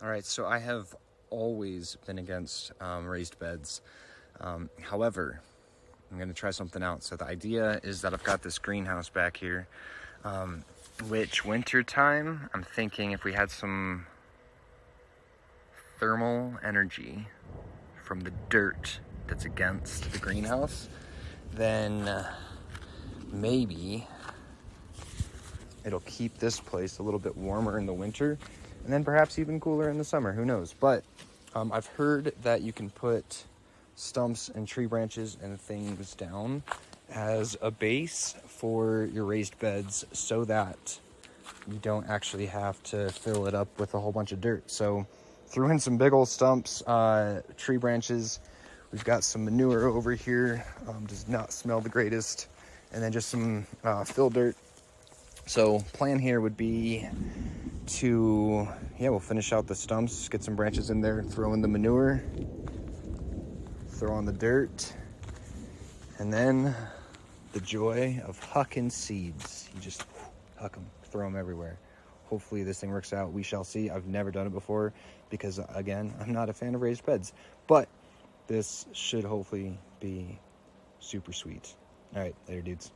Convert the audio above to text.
All right, so I have always been against raised beds. However, I'm gonna try something out. So the idea is that I've got this greenhouse back here, which winter time, I'm thinking if we had some thermal energy from the dirt that's against the greenhouse, then maybe it'll keep this place a little bit warmer in the winter and then perhaps even cooler in the summer, who knows. But I've heard that you can put stumps and tree branches and things down as a base for your raised beds so that you don't actually have to fill it up with a whole bunch of dirt. So threw in some big old stumps, tree branches. We've got some manure over here, does not smell the greatest. And then just some fill dirt. So plan here would be to, we'll finish out the stumps, get some branches in there, throw in the manure, throw on the dirt, and then the joy of hucking seeds. You just huck them, throw them everywhere. Hopefully this thing works out. We shall see. I've never done it before because, again, I'm not a fan of raised beds. But this should hopefully be super sweet. All right, later, dudes.